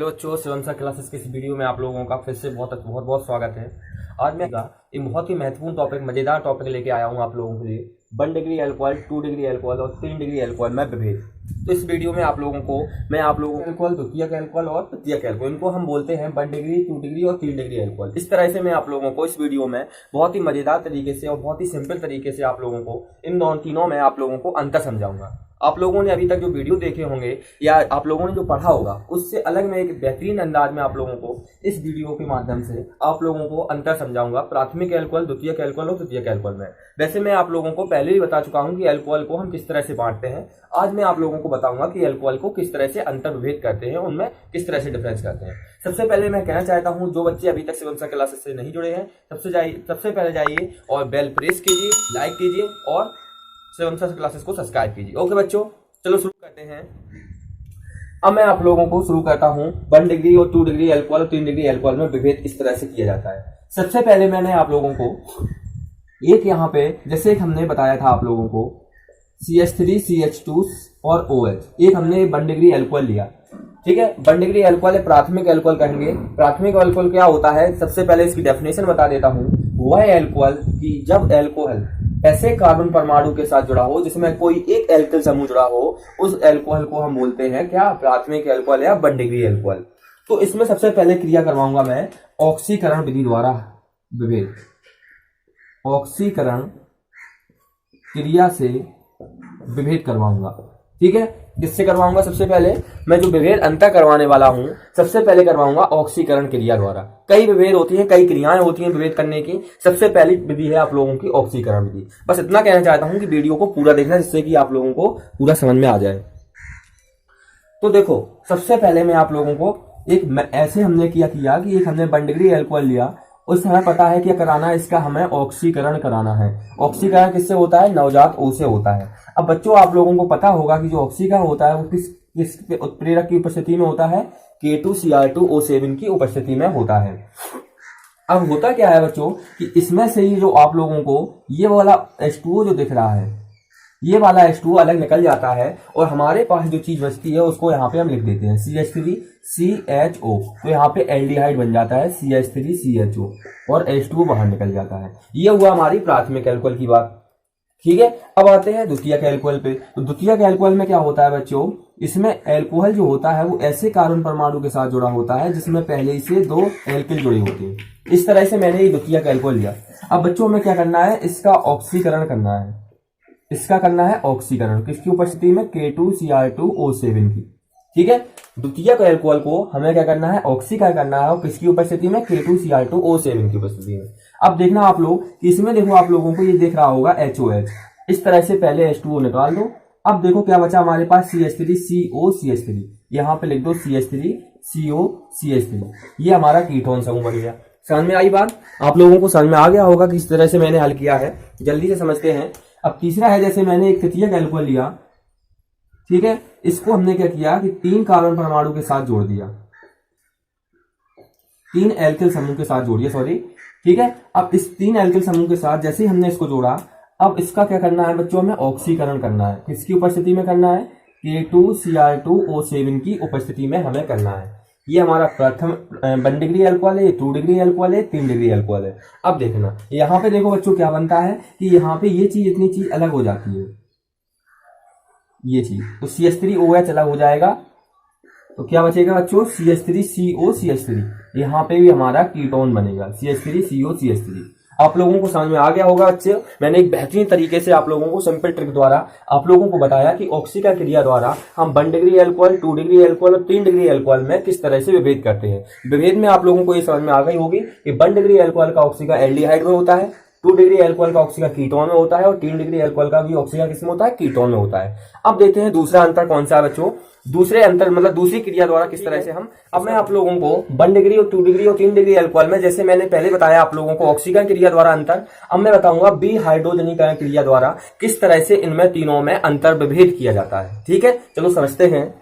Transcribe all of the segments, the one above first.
Hello बच्चों, Shivam classes की इस वीडियो में आप लोगों का फिर से बहुत बहुत बहुत स्वागत है। आज मैं एक बहुत ही महत्वपूर्ण टॉपिक, मजेदार टॉपिक लेके आया हूँ आप लोगों के लिए। 1 डिग्री एल्कोहल, 2 डिग्री एल्कोहल और 3 डिग्री एल्कोहल में विभेद। तो इस वीडियो में आप लोगों को एल्कोहल, द्वितीयक एल्कोहल और तृतीयक एल्कोहल, इनको हम बोलते हैं 1 डिग्री, 2 डिग्री और 3 डिग्री एल्कोहल। इस तरह से मैं आप लोगों को इस वीडियो में बहुत ही मजेदार तरीके से और बहुत ही सिंपल तरीके से आप लोगों को इन तीनों में आप लोगों को अंतर समझाऊंगा। आप लोगों ने अभी तक जो वीडियो देखे होंगे या आप लोगों ने जो पढ़ा होगा, उससे अलग मैं एक बेहतरीन अंदाज में आप लोगों को इस वीडियो के माध्यम से आप लोगों को अंतर समझाऊंगा प्राथमिक एल्कोहल, द्वितीयक एल्कोहल और तृतीयक एल्कोहल में। वैसे मैं आप लोगों को पहले ही बता चुका हूं कि एल्कोहल को हम किस तरह से बांटते हैं। आज मैं आप लोगों को बताऊंगा कि एल्कोहल को किस तरह से अंतर विभेद करते हैं, उनमें किस तरह से डिफरेंस करते हैं। सबसे पहले मैं कहना चाहता हूं, जो बच्चे अभी तक शिवम क्लासेस से नहीं जुड़े हैं, सबसे पहले जाइए और बेल प्रेस कीजिए, लाइक कीजिए और शिवम क्लासेस को सब्सक्राइब कीजिए। ओके बच्चों, चलो शुरू करते हैं। अब मैं आप लोगों को शुरू करता हूं 1 डिग्री और 2 डिग्री एल्कोहल और 3 डिग्री एल्कोहल में विभेद इस तरह से किया जाता है। सबसे पहले मैंने आप लोगों को एक यहाँ पे जैसे हमने बताया था आप लोगों को CH3, CH2 और OH, एक हमने 1 डिग्री एल्कोहल लिया। ठीक है, 1 डिग्री एल्कोहल है प्राथमिक एल्कोहल कहेंगे। प्राथमिक एल्कोहल क्या होता है, सबसे पहले इसकी डेफिनेशन बता देता हूं। वह एल्कोहल कि जब एल्कोहल ऐसे कार्बन परमाणु के साथ जुड़ा हो जिसमें कोई एक एल्किल समूह जुड़ा हो, उस एल्कोहल को हम बोलते हैं क्या, प्राथमिक एल्कोहल या 1 डिग्री एल्कोहल। तो इसमें सबसे पहले क्रिया करवाऊंगा मैं ऑक्सीकरण विधि द्वारा विभेद। ऑक्सीकरण क्रिया से विभेद करवाऊंगा। ठीक है, किससे करवाऊंगा? सबसे पहले मैं जो विभेद अंतर करवाने वाला हूं, सबसे पहले करवाऊंगा ऑक्सीकरण क्रिया द्वारा। कई विभेद होती हैं, कई क्रियाएं होती हैं विभेद करने की। सबसे पहली विधि है आप लोगों की ऑक्सीकरण विधि। बस इतना कहना चाहता हूं कि वीडियो को पूरा देखना, जिससे कि आप लोगों को पूरा समझ में आ जाए। तो देखो, सबसे पहले मैं आप लोगों को ऐसे हमने किया कि एक हमने 1 डिग्री एल्कोहल लिया। उस समय पता है क्या कराना है, इसका हमें ऑक्सीकरण कराना है। ऑक्सीकरण किससे होता है? नवजात O से होता है। अब बच्चों, आप लोगों को पता होगा कि जो ऑक्सीकरण होता है वो किस उत्प्रेरक की उपस्थिति में होता है? K2Cr2O7 की उपस्थिति में होता है। अब होता क्या है बच्चों कि इसमें से ही जो आप लोगों को ये वाला H2O जो दिख रहा है, ये वाला H2O अलग निकल जाता है और हमारे पास जो चीज बचती है उसको यहाँ पे हम लिख देते हैं CH3CHO। तो यहाँ पे एल्डिहाइड बन जाता है CH3CHO और H2O बाहर निकल जाता है। ये हुआ हमारी प्राथमिक एल्कोहल की बात। ठीक है, अब आते हैं द्वितीयक एल्कोहल पे। तो द्वितीयक एल्कोहल में क्या होता है बच्चों, इसमें एल्कोहल जो होता है वो ऐसे कार्बन परमाणु के साथ जुड़ा होता है जिसमें पहले से 2 एल्किल जुड़े होते हैं। इस तरह से मैंने ये द्वितीयक एल्कोहल लिया। अब बच्चों में क्या करना है, इसका ऑक्सीकरण करना है। इसका करना है ऑक्सीकरण किसकी उपस्थिति में? K2Cr2O7 की। ठीक है, द्वितीयक एल्कोहल को हमें क्या करना है, ऑक्सीकरण करना है और किसकी उपस्थिति में? K2Cr2O7 की उपस्थिति में। अब देखना आप लोग कि इसमें देखो, आप लोगों को ये देख रहा होगा HOH। इस तरह से पहले H2O निकाल दो। अब देखो क्या बचा हमारे पास, CH3COCH3। यहाँ पे लिख दो CH3COCH3। ये हमारा कीटोन समूह बन गया। समझ में आई बात? आप लोगों को समझ में आ गया होगा कि इस तरह से मैंने हल किया है। जल्दी से समझते हैं। अब तीसरा है, जैसे मैंने एक तृतीयक एल्कोहल लिया। ठीक है, इसको हमने क्या किया कि 3 कार्बन परमाणु के साथ जोड़ दिया, 3 एल्किल समूह के साथ जोड़िए, सॉरी। ठीक है, अब इस 3 एल्किल समूह के साथ जैसे ही हमने इसको जोड़ा, अब इसका क्या करना है बच्चों, हमें ऑक्सीकरण करना है। किसकी उपस्थिति में करना है? K2Cr2O7 की उपस्थिति में हमें करना है। ये हमारा प्रथम 1 डिग्री एल्कोहल है, 2 डिग्री एल्कोहल है, 3 डिग्री एल्कोहल है। अब देखना यहाँ पे देखो बच्चों क्या बनता है कि यहाँ पे ये चीज, इतनी चीज अलग हो जाती है, ये चीज। तो CH3OH अलग हो जाएगा, तो क्या बचेगा बच्चों? CH3COCH3। यहाँ पे भी हमारा कीटोन बनेगा CH3COCH3। आप लोगों को समझ में आ गया होगा बच्चे। मैंने एक बेहतरीन तरीके से आप लोगों को सिंपल ट्रिक द्वारा आप लोगों को बताया कि ऑक्सीकरण क्रिया द्वारा हम 1 डिग्री एल्कोहल, 2 डिग्री एल्कोहल और 3 डिग्री एल्कोहल में किस तरह से विभेद करते हैं। विभेद में आप लोगों को ये समझ में आ गई होगी कि 1 डिग्री एल्कोहल का ऑक्सीकरण एल्डिहाइड में होता है, 2 डिग्री एल्कोहल का ऑक्सीकरण कीटोन में होता है और 3 डिग्री एल्कोहल का भी ऑक्सीकरण किसमें होता है? कीटोन में होता है। अब देखते हैं दूसरा अंतर कौन सा है बच्चों। दूसरे अंतर मतलब दूसरी क्रिया द्वारा किस तरह से हम, अब मैं आप लोगों को 1 डिग्री और 2 डिग्री और 3 डिग्री एल्कोहल में, जैसे मैंने पहले बताया आप लोगों को ऑक्सीकरण क्रिया द्वारा अंतर, अब मैं बताऊंगा हाइड्रोजनीकरण क्रिया द्वारा किस तरह से इनमें तीनों में अंतर विभेद किया जाता है। ठीक है, चलो समझते हैं।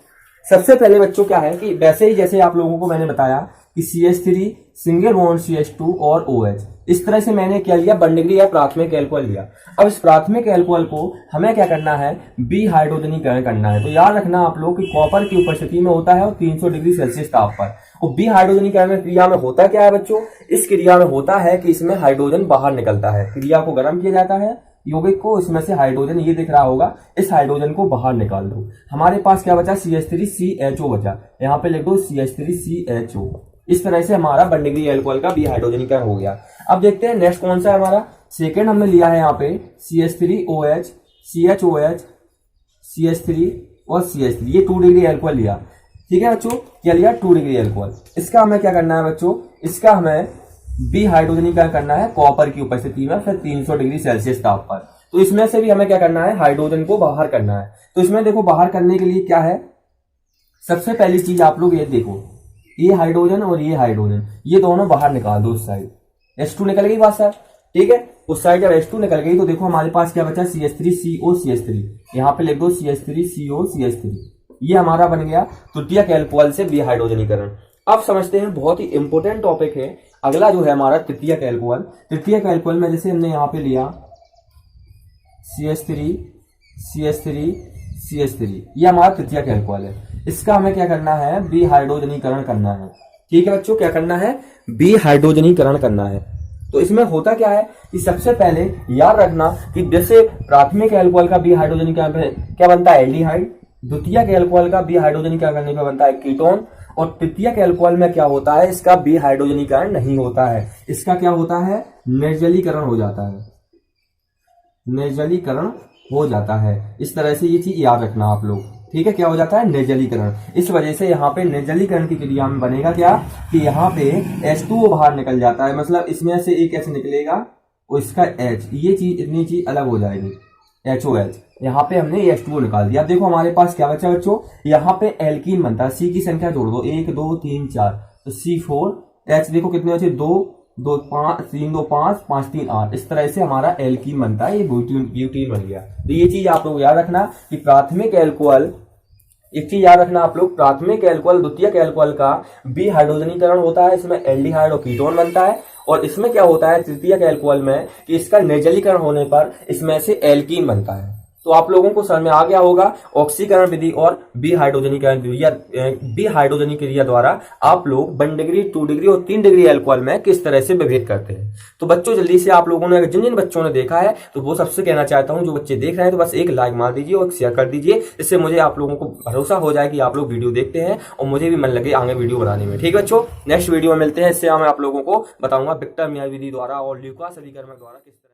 सबसे पहले बच्चों क्या है कि वैसे ही जैसे आप लोगों को मैंने बताया कि CH3 सिंगल बॉन्ड CH2 और OH। इस तरह से मैंने क्या लिया, 1 डिग्री या प्राथमिक एल्कोहल लिया। अब इस प्राथमिक एल्कोहल को हमें क्या करना है, बी हाइड्रोजनीकरण करना है। तो याद रखना आप लोग कि कॉपर की उपस्थिति में होता है और 300 डिग्री सेल्सियस ताप पर। और बी हाइड्रोजनीकरण क्रिया में होता क्या है बच्चों, इस क्रिया में होता है कि इसमें हाइड्रोजन बाहर निकलता है। क्रिया को गर्म किया जाता है, यौगिक को, इसमें से हाइड्रोजन, ये दिख रहा होगा, इस हाइड्रोजन को बाहर निकाल दो। हमारे पास क्या बचा, CH3CHO बचा। यहाँ पे लिख दो CH3CHO। इस तरह से हमारा 1 डिग्री एल्कोहल का बी हाइड्रोजनीकरण हो गया। अब देखते हैं नेक्स्ट कौन सा है हमारा। सेकेंड हमने लिया है यहाँ पे CH3OH, CHOH, CH3 और CH3, ये 2 डिग्री एल्कोहल लिया। ठीक है बच्चों, क्या लिया, 2 डिग्री एल्कोहल। इसका हमें क्या करना है बच्चों, इसका हमें बी हाइड्रोजनीकरण करना है कॉपर की उपस्थिति में, फिर 300 डिग्री सेल्सियस ताप पर। तो इसमें से भी हमें क्या करना है, हाइड्रोजन को बाहर करना है। तो इसमें देखो बाहर करने के लिए क्या है, सबसे पहली चीज आप लोग ये देखो, ये हाइड्रोजन और ये हाइड्रोजन, ये दोनों बाहर निकाल दो। उस साइड H2 निकल गई बात सर, ठीक है। उस साइड जब H2 निकल गई तो देखो हमारे पास क्या बचा, CH3CO CH3। यहाँ पे लिख दो CH3CO CH3। ये हमारा बन गया तृतीयक एल्कोहल से बी हाइड्रोजनीकरण। अब समझते हैं, बहुत ही इंपॉर्टेंट टॉपिक है अगला जो है हमारा तृतीयक एल्कोहल। तृतीयक एल्कोहल में जैसे हमने यहाँ पे लिया CH3 CH3 CH3, ये हमारा तृतीयक एल्कोहल है। इसका हमें क्या करना है, बी हाइड्रोजनीकरण करना है। ठीक है बच्चों, क्या करना है, बी हाइड्रोजनीकरण करना है। तो इसमें होता क्या है कि सबसे पहले याद रखना कि जैसे प्राथमिक एल्कोहल का बी हाइड्रोजनीकरण पे क्या बनता है, एल्डिहाइड। द्वितीयक एल्कोहल का बी हाइड्रोजनीकरण करने पर बनता है कीटोन। और तृतीयक एल्कोहल में क्या होता है, इसका बी हाइड्रोजनीकरण नहीं होता है, इसका क्या होता है, निर्जलीकरण हो जाता है, निर्जलीकरण हो जाता है। इस तरह से ये चीज याद रखना आप लोग, ठीक है। क्या हो जाता है, निर्जलीकरण। इस वजह से यहाँ पे निर्जलीकरण की क्रिया में बनेगा क्या कि यहाँ पे H2O बाहर निकल जाता है, मतलब इसमें से एक H निकलेगा और इसका H, ये चीज इतनी चीज अलग हो जाएगी, HOH। यहाँ पे हमने H2O निकाल दिया। अब देखो हमारे पास क्या बचा बच्चों, यहाँ पे एल्कीन बनता है। C की संख्या जोड़ दो, 1 2 3 4, तो C4H देखो कितने बचे, 2 2 5 3 2 5 5 3 8। इस तरह से हमारा एल्कीन बनता है, ये ब्यूटीन बन गया। तो ये चीज आप लोग याद रखना कि प्राथमिक एल्कोहल, एक चीज याद रखना आप लोग, प्राथमिक एल्कोहल द्वितीयक एल्कोहल का बी हाइड्रोजनीकरण होता है, इसमें एल्डिहाइड और कीटोन बनता है। और इसमें क्या होता है तृतीयक एल्कोहल में कि इसका निर्जलीकरण होने पर इसमें से एल्कीन बनता है। तो आप लोगों को समझ में आ गया होगा ऑक्सीकरण विधि और बी हाइड्रोजनीकरण क्रिया, बी हाइड्रोजनी क्रिया द्वारा आप लोग 1 डिग्री 2 डिग्री और 3 डिग्री एल्कोहल में किस तरह से विभेद करते हैं। तो बच्चों जल्दी से आप लोगों ने, जिन जिन बच्चों ने देखा है तो वो सबसे कहना चाहता हूं, जो बच्चे देख रहे हैं तो बस एक लाइक मार दीजिए और शेयर कर दीजिए, इससे मुझे आप लोगों को भरोसा हो जाए कि आप लोग वीडियो देखते हैं और मुझे भी मन लगे आगे वीडियो बनाने में। ठीक है बच्चों, नेक्स्ट वीडियो में मिलते हैं। इससे मैं आप लोगों को बताऊंगा विक्टर मियार विधि द्वारा और ल्यूकास अभिकर्मक द्वारा किस तरह